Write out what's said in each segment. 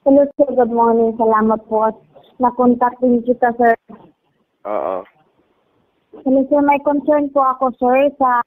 Hello sir, good morning. Salamat po at na-contact din kita sir. Oo. Hello sir, may concern po ako sir sa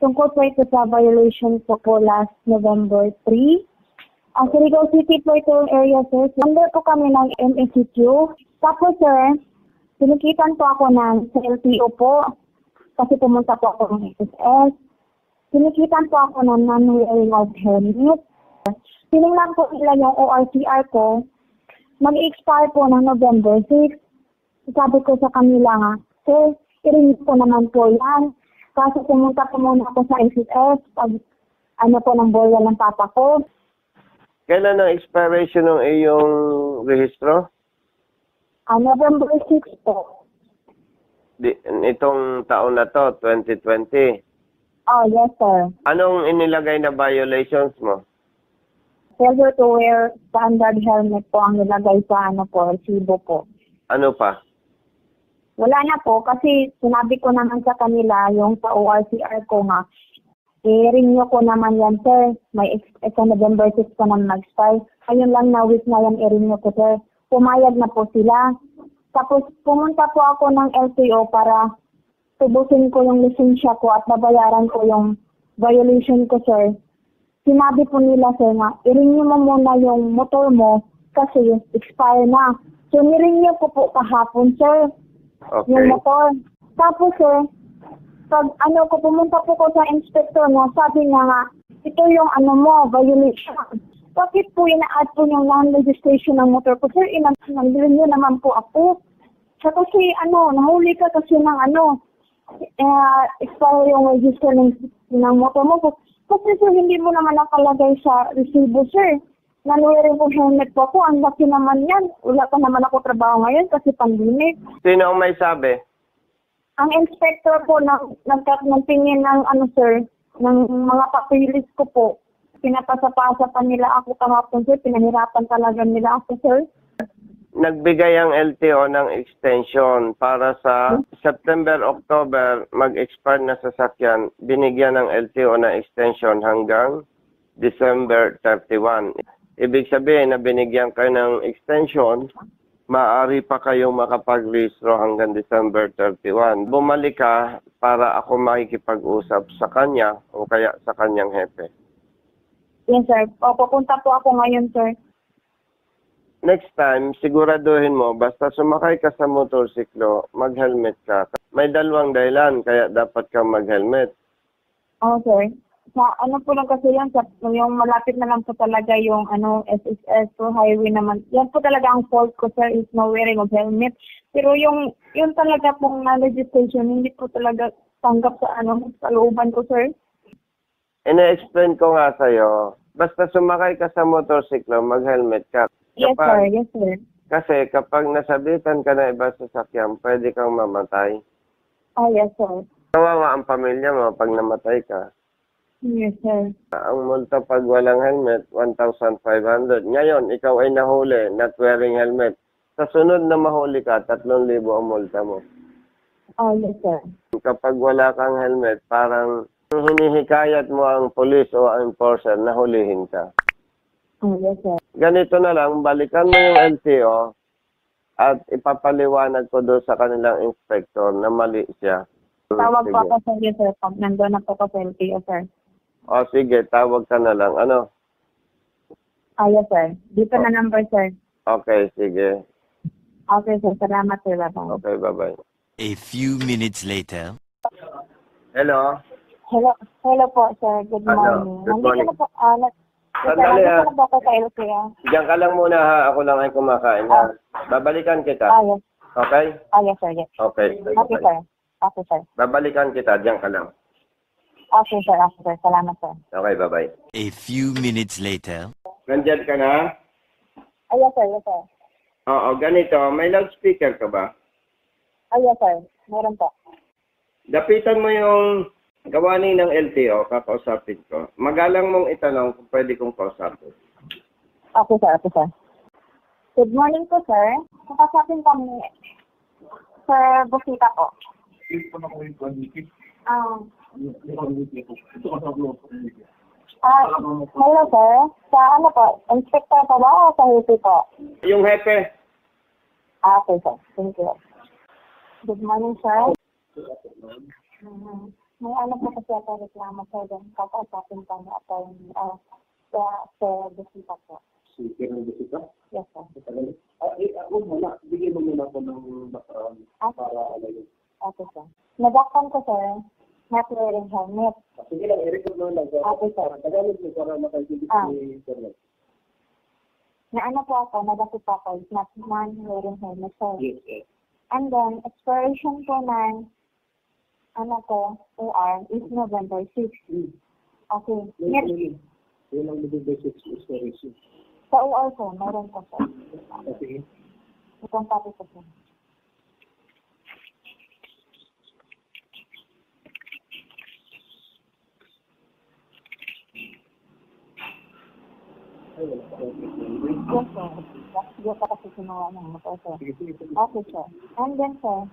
tungkol po ito sa violation po last November 3. Ang Surigao City po itong area sir. Under po kami ng MSCQ. Tapos sir, sinikitan po ako sa LTO po kasi pumunta po ako ng SSS. Sinikitan po ako ng non-wearing of helmet. Tinignan po nila yung ORCR ko. Mag-expire po ng November 6. Sabi ko sa kanila nga, sir, i-renew po naman po yan. Kasi pumunta po muna ako sa SSS pag ng boya ng papa ko. Kailan ang expiration ng iyong rehistro? November 6 po. Itong taon na to, 2020. Oh, yes sir. Anong inilagay na violations mo? Failure to wear standard helmet po ang nilagay sa resibo po. Ano pa? Wala na po kasi sinabi ko naman sa kanila yung sa ORCR ko nga, i-renew ko naman yan sir. May sa November 6 pa naman mag-expire. Ayun lang na week na yan i-renew ko sir. Pumayag na po sila. Tapos pumunta po ako ng LTO para tubusin ko yung lisensya ko at babayaran ko yung violation ko sir. Sinabi po nila sir nga, i-renew mo muna yung motor mo kasi expire na. So ni-renew ko po kahapon sir. Okay. Yung motor. Tapos sir, pag pumunta po ko sa inspector mo, sabi niya nga, ito yung violation. Bakit po ina-add po yung non-registration ng motor ko? Sir, nag-renew naman po ako. So kasi nahuli ka kasi ng expire yung register ng motor mo. Kasi sir, hindi mo naman nakalagay sa resibo sir. Non-wearing po helmet po ako. Ang laki naman yan. Wala pa naman ako trabaho ngayon kasi pandemic. Sino ang may sabi? Ang inspector po nagtingin ng sir, ng mga papilis ko po. Pinapasa-pasa pa nila ako kahapon sir. Pinahirapan talaga nila ako sir. Nagbigay ang LTO ng extension para sa September, October, mag-expire na sasakyan. Binigyan ng LTO ng extension hanggang December 31. Ibig sabihin na binigyan kayo ng extension, maaari pa kayong makapag-rehistro hanggang December 31. Bumalik ka para ako makikipag-usap sa kanya o kaya sa kanyang hepe. Yes sir. Pupunta po ako ngayon sir. Next time, siguraduhin mo, basta sumakay ka sa motorsiklo, mag-helmet ka. May dalawang dahilan, kaya dapat kang mag-helmet. Oh sir. Sa po lang kasi yan, yung malapit na lang po talaga yung SSS to highway naman. Yan po talaga ang fault ko sir is no wearing of helmet. Pero yung talaga pong registration, hindi po talaga tanggap sa sa looban ko sir. Ina-explain ko nga sa'yo, basta sumakay ka sa motorsiklo, mag-helmet ka. Yes sir. Kasi kapag nasabitan ka na iba sa sasakyan, pwede kang mamatay. Oh yes sir. Kawawa ang pamilya mo pag namatay ka. Yes sir. Ang multa pag walang helmet, 1,500. Ngayon, ikaw ay nahuli, not wearing helmet. Sa sunod na mahuli ka, 3,000 ang multa mo. Oh yes sir. Kapag wala kang helmet, parang hinihikayat mo ang polis o ang enforcer na hulihin ka. Oh yes sir. Ganito na lang, balikan mo yung LTO at ipapaliwanag ko doon sa kanilang inspector na mali siya. Tawag Sige. po ako sa iyo sir pag nandun na po ako sa LTO sir. O sige, tawag ka na lang. Ano? Ah yes sir. Dito na number sir. Okay, sige. Okay sir. Salamat sir. Bye-bye. Okay, bye-bye. A few minutes later. Hello? Hello po sir. Good morning. Good morning. Nandito na po, Sandali, nandito na po ako sa LTO. Diyan ka lang muna ha. Ako lang ay kumakain ha. Babalikan kita. Yes. Okay? Yes sir. Yes. Okay. Okay sir. Okay sir. Babalikan kita. Diyan ka lang. Okay sir. Okay sir. Salamat sir. Okay, bye-bye. A few minutes later. Nandyan ka na? Yes sir. Yes sir. Oo, ganito. May loudspeaker ka ba? Yes sir. Meron po. Dapitan mo yung gawani ng LTO, kakausapin ko. Magalang mong itanong kung pwede kong kausapin. Okay sir. Okay sir. Good morning po sir. Kakasapin kami Sir Busita po. Hello sir. Sa ano po? Inspector po ba o sa HEPE po? Yung hepe. Okay sir. Thank you. Good morning sir. May ano po kasi ako reklamo sir doon. Kakausapin pa niya ako sa bisita po. Sige ng bisita? Yes sir. Ako muna. Bigyan mo muna ako ng background para alayin. Okay sir. Nadakpan ko sir. Not wearing helmet. Sige lang, i-record mo lang. Okay sir. Tagalog mo para makaintindi ni Sir. Na ano po ako, nadakit po ako, not wearing helmet sir. Yes. And then, expiration po ng ano ko, OR is November 6. Okay. Yun lang November 6 expiration. Sa OR po, meron po sir. Okay. Itong copy ko sir. Ay, wala pa. Yes sir. Yes pa kasi sinuha ng motor sir. Sige. Okay sir. And then sir,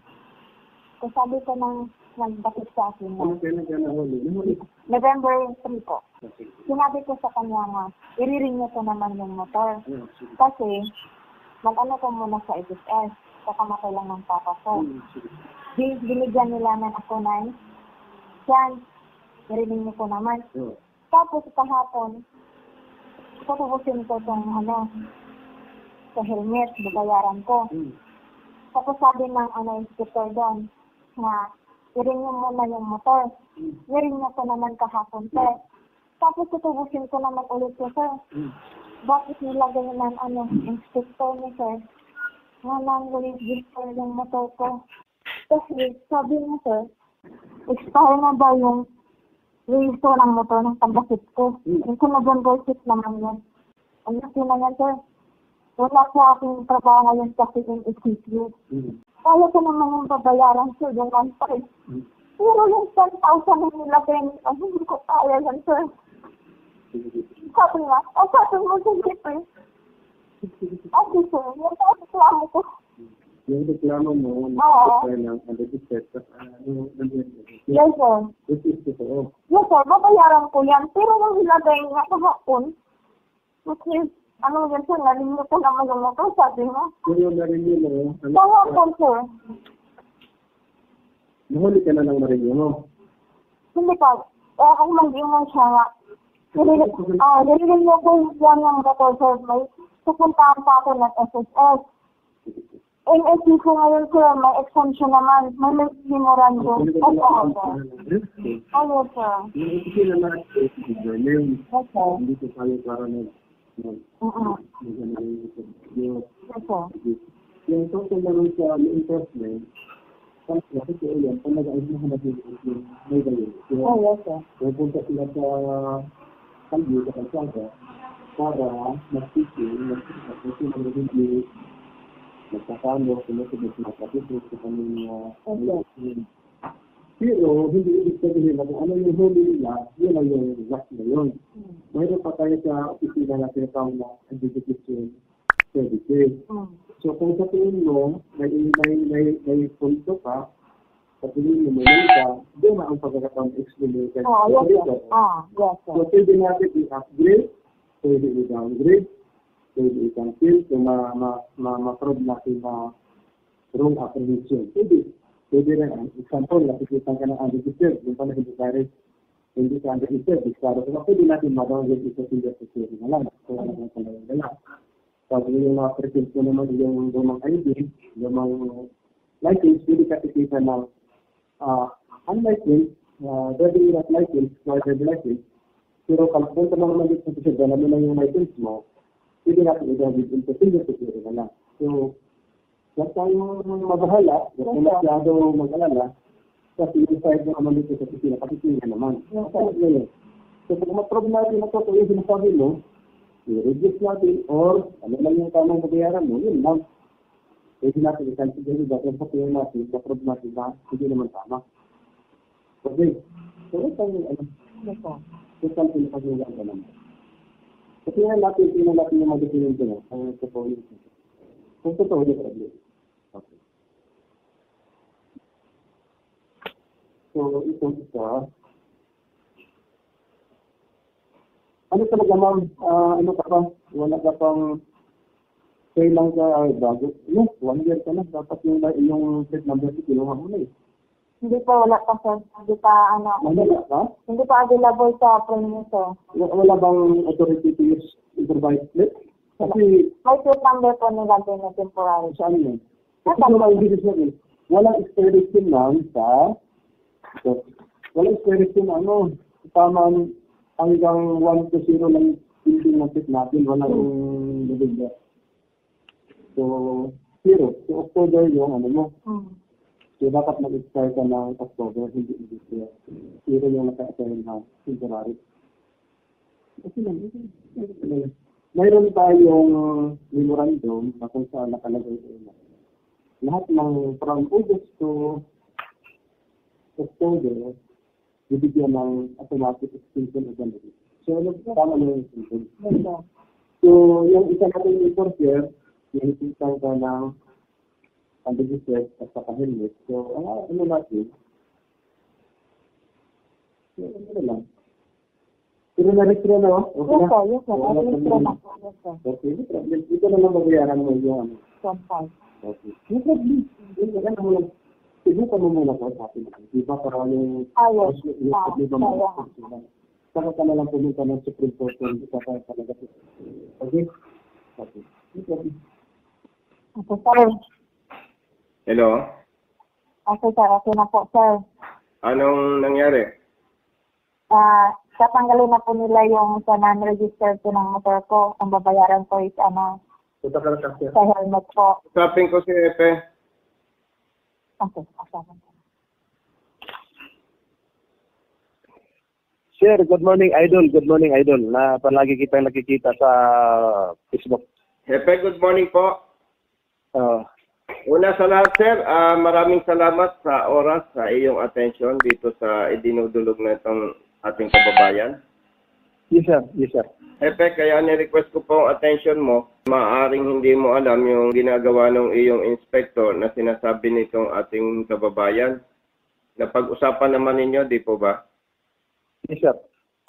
kung sabi ko ng nagdakit sa akin na Ano kailan ka nahuli? November 3 po. Okay. Sinabi ko sa kanya nga, i-renew ko naman yung motor. Sige. Kasi, mag-ano ko muna sa SSS. Kakamatay lang ng papa ko. Sige. Binigyan nila ng ako ng chance. I-renew ko naman. Oh. Tapos kahapon, tutubusin ko itong sa helmet, babayaran ko. Tapos sabi ng inspector doon, na i-renew muna yung motor. I-renew ko naman kahapon, sir. Tapos tutubusin ko naman ulit ko, sir. Bakit nilagay ng inspector niya, sir? Nga nang register yung motor ko. Kasi sabi niya, sir, expire na ba yung register ng motor ng pagdasit ko? Kasi November 6 naman yan. Ano na yan, sir? Wala po aking trabaho ngayon kasi yung ECQ. Kaya ko naman yung babayaran, sir, yung 1.5. Pero yung 10,000 na nilagay, hindi ko kaya yan, sir. Sabi nga, sabi mo, sige, sir. Okay, sir, yung reklamo ko. Yung reklamo mo, Oo. ng unregistered, Yes, sir. this is totoo. Yes, sir, babayaran ko yan. Pero yung nilagay nga kahapon, which is, yan, sir, narinig ko naman yung motor, sabi nga. Pero narinig mo, Kahapon, sir. nahuli ka na ng narinig mo. Hindi pa. Ako mag-ingon siya nga. Narinig niyo ko yan yung motor, sir. May pupuntahan pa ako ng SSS. NSC ko ngayon, sir, may exemption naman. May memorandum. Oo, sir. Oo, sir. Yung opisina na Yes, sir. hindi ko tayo para Yes, sir. yung total na rin sa enforcement, kasi ko yan, kung nag-ayos na hanapin yung may gayon. Oh, yes, sir. Pupunta sila sa kalye, sa kalsada, para mag-teaching, kasi mag-review, magkakalo, sumusunod na kapitid sa kanyang pero hindi ibig sabihin na kung ano yung huli nila, yun ang yung last na yun. Mayroon pa tayo sa opisina na tinatawag na identification services. So kung sa tingin mo, may punto ka, sa tingin mo may ka, doon na ang pagkakataon explain. Oh, yes, sir. Yes, sir. So pwede natin i-upgrade, pwede i-downgrade, pwede i-cancel, so ma-prove natin na wrong apprehension. Pwede rin, example, nakikita ka ng unregistered, yung pala hindi ka unregistered, discard. So pwede natin ma-downgrade ito sa security na lang. So ano lang sa lang lang. Pag yung mga present mo naman yung lumang ID, lumang license, pwede ka ikita ng unlicensed, driving not license, driver license. Pero kung punta mo naman dito sa dala mo lang yung license mo, pwede natin i-downgrade into single security na lang. So, huwag tayong mabahala, huwag tayong masyado mag-alala, kasi yung side na naman dito sa pisina, pakitingin naman. So, kung ma-probe natin na ito, kung yung sinasabi mo, i-reduce natin, or ano lang yung tamang babayaran mo, yun lang. Pwede natin i-consider ba, kung sabihin natin, ma-probe natin na hindi naman tama. Okay. So, ito yung total pinapagawa ka naman. So, tingnan natin yung mga dokumento na, ang totoo yun. Kung totoo yung problem. Okay. So, itong isa, Ano talaga ma'am, ano ka pa? Wala ka pang kailang ka bago? No, 1 year ka na. Dapat yung plate number ko, kinuha mo na eh. Hindi pa, wala pa sir. Hindi pa, Manila ka? hindi pa available sa premium sir. Wala bang authority to use improvised plate? Kasi May plate number po nila din na temporary. saan yun? Kasi yung business natin, walang expiration lang sa walang expiration tamang hanggang 1 to 0 lang building ng plate natin, walang bibigla. So, 0. So, October yung mo. So, dapat mag-expire ka ng October, hindi siya. 0 yung naka-assign na temporary. Kasi mayroon tayong memorandum na kung saan nakalagay ito. Lahat ng from August to October, bibigyan ng automatic extension of benefit. So, tama na yung extension. So, yung isa natin enforcer, yung isang ka ng anti-distress at saka helmet. So, ano natin? So, ano lang. Pero na-retro na, okay Yes na? sir, yes sir. I-restro na po. Yes sir. Okay, no problem. Ito na lang babayaran mo yung Confirm. Okay. No problem. Sibukan mo muna po sa atin. Diba para yung Yes. saka ka na lang pumunta ng Supreme Court kung hindi ka pa talaga. Okay? Okay. No problem. Okay sir. Hello? Okay sir, okay na po sir. Anong nangyari? Tatanggalin na po nila yung sa non-registered po ng motor ko. Ang babayaran ko is Punta ka na sa sa helmet po. Usapin ko si Epe. Okay, kasama. Sir, good morning, Idol. Good morning, Idol. Na palagi kita nakikita sa Facebook. Epe, good morning po. Una sa lahat, sir, maraming salamat sa oras, sa iyong attention dito sa idinudulog na itong ating kababayan. Yes, sir. Yes, sir. Epe, kaya ni-request ko po ang attention mo. Maaring hindi mo alam yung ginagawa ng iyong inspector na sinasabi nitong ating kababayan. Napag-usapan naman ninyo, di po ba? Yes, sir.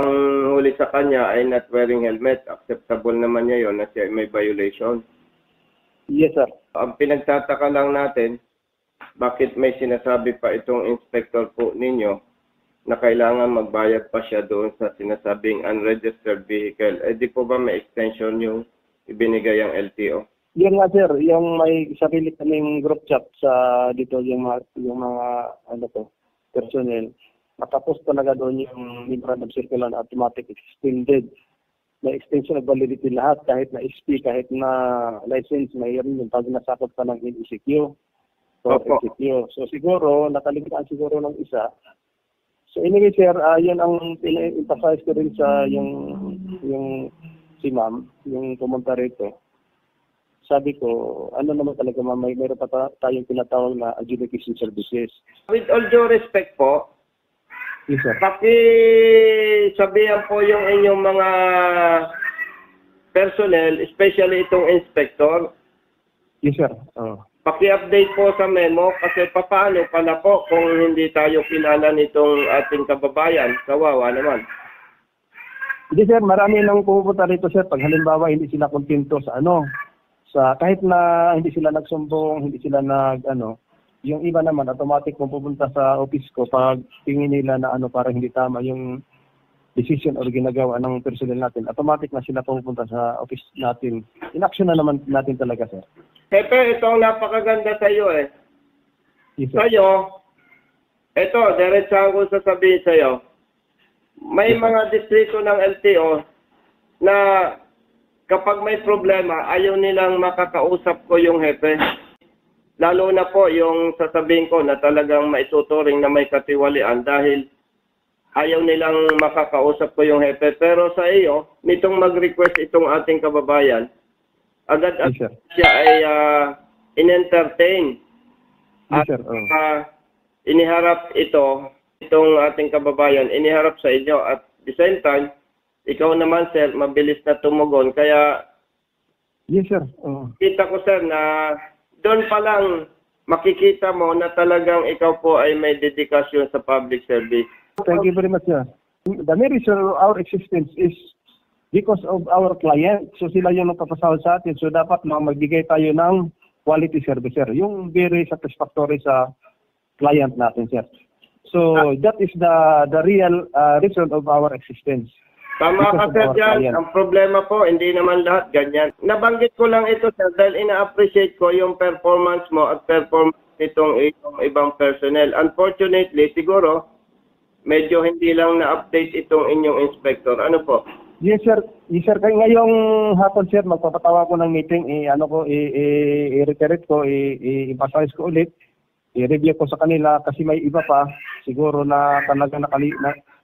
Ang huli sa kanya ay not wearing helmet. Acceptable naman niya yon na siya may violation. Yes, sir. Ang pinagtataka lang natin, bakit may sinasabi pa itong inspector po ninyo na kailangan magbayad pa siya doon sa sinasabing unregistered vehicle. Eh di po ba may extension yung ibinigay ang LTO? Yan nga, sir. Yung may sarili kaming group chat sa dito yung mga personnel. Matapos talaga doon yung memorandum circular na automatic extended. May extension of validity lahat, kahit na SP, kahit na license, mayroon yung pag nasakot pa ng ECQ. So siguro, nakalimutan siguro ng isa. So anyway, sir, yan ang pina-emphasize ko rin sa yung si ma'am, yung pumunta rito. Sabi ko, ano naman talaga ma'am, mayroon pa tayong tinatawag na adjudication services. With all due respect po, Yes, sir. pakisabihan po yung inyong mga personnel, especially itong inspector, Yes, sir. paki-update po sa memo kasi paano pala po kung hindi tayo kilala nitong ating kababayan. Kawawa naman. Hindi, sir, marami nang pupunta rito, sir. Pag halimbawa hindi sila kontento sa kahit na hindi sila nagsumbong, hindi sila yung iba naman automatic kung pupunta sa office ko pag tingin nila na para hindi tama yung decision or ginagawa ng personnel natin, automatic na sila pupunta sa office natin. In-action na naman natin talaga, sir. Pepe, ito ang napakaganda sa iyo eh. Yes, sir. Sa'yo, ito, diretsahan ko sasabihin sa'yo, may mga distrito ng LTO na kapag may problema, ayaw nilang makakausap ko yung hepe. Lalo na po yung sasabihin ko na talagang maituturing na may katiwalian dahil ayaw nilang makakausap ko yung hepe. Pero sa iyo, nitong mag-request itong ating kababayan, agad Yes, sir. siya ay in-entertain. Yes, At sir. iniharap itong ating kababayan, iniharap sa inyo. At the same time, ikaw naman sir, mabilis na tumugon. Kaya Yes, sir. kita ko sir na doon pa lang makikita mo na talagang ikaw po ay may dedikasyon sa public service. Thank you very much, sir. The main reason of our existence is because of our client. So sila yung nagpapasahod sa atin. So dapat magbigay tayo ng quality service, sir. Yung very satisfactory sa client natin, sir. So that is the real reason of our existence. Tama ka, Because of sir, our dyan. client. Ang problema po, hindi naman lahat ganyan. Nabanggit ko lang ito, sir, dahil ina-appreciate ko yung performance mo at performance nitong ibang personnel. Unfortunately, siguro, medyo hindi lang na-update itong inyong inspector. Ano po? Yes, sir. Yes, sir. Kaya ngayong hapon, sir, magpapatawa ko ng meeting. I-reiterate ko, i-emphasize ko ulit. I-review ko sa kanila kasi may iba pa. Siguro na talaga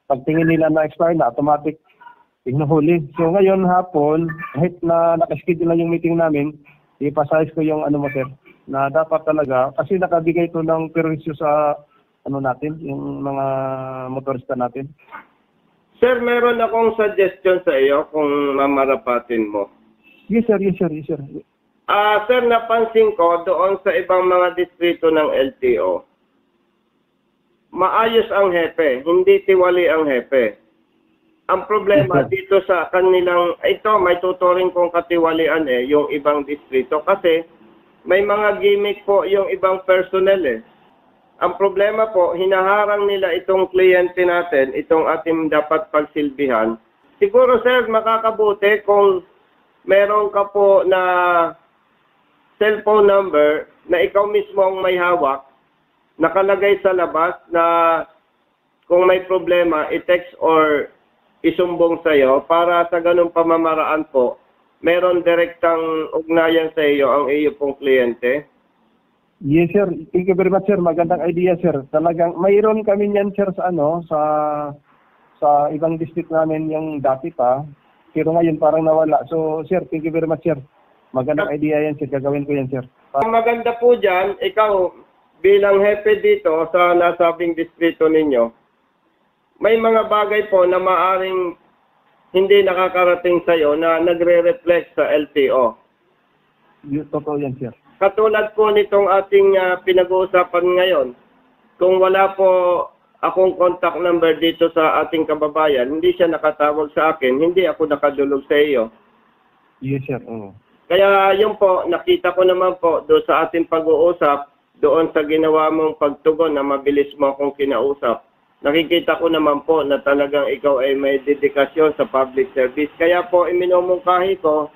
pagtingin nila na expire na, automatic inuhuli. So ngayon hapon, kahit na nakaschedule na yung meeting namin, i-emphasize ko yung mo, sir, na dapat talaga, kasi nakabigay ito ng perwisyo sa natin, yung mga motorista natin. Sir, meron akong suggestion sa iyo kung mamarapatin mo. Yes, sir. Yes, sir. Yes, sir. Sir, napansin ko doon sa ibang mga distrito ng LTO, maayos ang hepe, hindi tiwali ang hepe. Ang problema dito sa kanilang, ito may tuturing kong katiwalian yung ibang distrito kasi may mga gimmick po yung ibang personnel Ang problema po, hinaharang nila itong kliyente natin, itong ating dapat pagsilbihan. Siguro, sir, makakabuti kung meron ka po na cellphone number na ikaw mismo ang may hawak, nakalagay sa labas na kung may problema, i-text or isumbong sa iyo para sa ganung pamamaraan po, meron direktang ugnayan sa iyo ang iyo pong kliyente. Yes, sir. Thank you very much, sir. Magandang idea, sir. Talagang mayroon kami niyan, sir, sa ibang district namin yung dati pa. Pero ngayon parang nawala. So, sir, thank you very much, sir. Magandang idea yan, sir. Gagawin ko yan, sir. Ang maganda po dyan, ikaw bilang hepe dito sa nasabing distrito ninyo, may mga bagay po na maaring hindi nakakarating sa iyo na nagre-reflect sa LTO. Totoo yan, sir. Katulad po nitong ating pinag-uusapan ngayon, kung wala po akong contact number dito sa ating kababayan, hindi siya nakatawag sa akin, hindi ako nakadulog sa iyo. Yes, sir. Kaya yun po, nakita ko naman po doon sa ating pag-uusap, doon sa ginawa mong pagtugon na mabilis mo akong kinausap. Nakikita ko naman po na talagang ikaw ay may dedikasyon sa public service. Kaya po, iminumungkahi ko,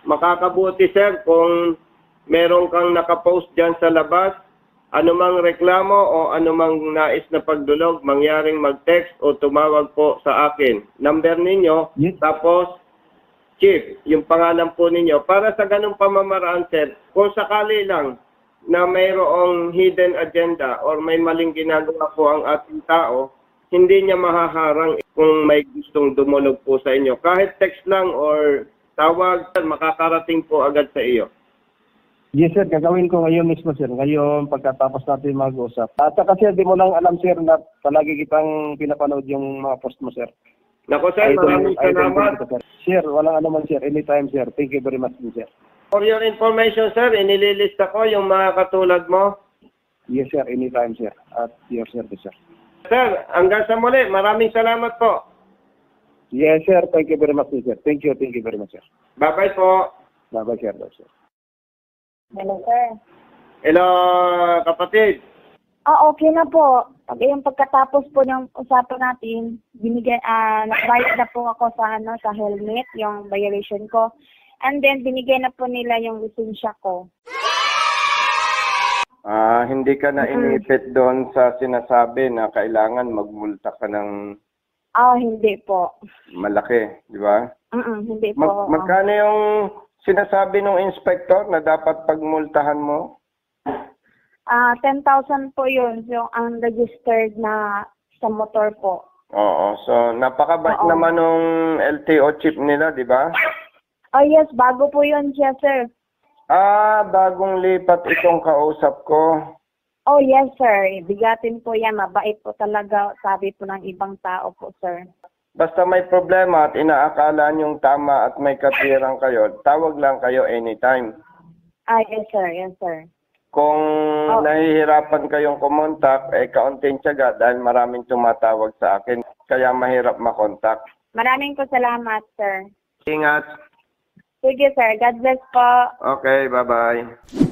makakabuti, sir, kung meron kang nakapost dyan sa labas, anumang reklamo o anumang nais na pagdulog, mangyaring mag-text o tumawag po sa akin. Number ninyo, Yes. tapos Chief, yung pangalan po ninyo. Para sa ganung pamamaraan, sir, kung sakali lang na mayroong hidden agenda or may maling ginagawa po ang ating tao, hindi niya mahaharang kung may gustong dumulog po sa inyo. Kahit text lang or tawag, makakarating po agad sa iyo. Yes, sir. Gagawin ko ngayon mismo, sir. Ngayon, pagkatapos natin mag-usap. At saka, sir, di mo lang alam, sir, na palagi kitang pinapanood yung mga post mo, sir. Nako, sir, maraming salamat. Sir, walang anuman, sir. Anytime, sir. Thank you very much, sir. For your information, sir, inililista ko yung mga katulad mo. Yes, sir. Anytime, sir. At your service, sir. Sir, hanggang sa muli, maraming salamat po. Yes, sir. Thank you very much, sir. Thank you very much, sir. Bye-bye po. Bye-bye, sir. Bye, sir. Hello, sir. Hello, kapatid. Okay na po. Yung pagkatapos po ng usapan natin, nag-write na po ako sa helmet, yung violation ko. And then, binigay na po nila yung lisensya ko. Hindi ka na inipit doon sa sinasabi na kailangan magmulta ka ng Hindi po. malaki, di ba? Hindi po. Magkano yung sinasabi ng inspector na dapat pagmultahan mo? 10,000 po yun, yung unregistered na sa motor po. Oo, so napakabait Oo. naman ng LTO chip nila, di ba? Yes, bago po yun siya, sir. Bagong lipat itong kausap ko. Yes, sir. Bigatin po yan. Mabait po talaga, sabi po ng ibang tao po, sir. Basta may problema at inaakala niyong tama at may katwirang kayo, tawag lang kayo anytime. Yes, sir. Yes, sir. Kung nahihirapan kayong kumontak, kaunting tiyaga dahil maraming tumatawag sa akin, kaya mahirap makontak. Maraming po salamat, sir. Ingat. Sige sir, God bless po. Okay, bye-bye.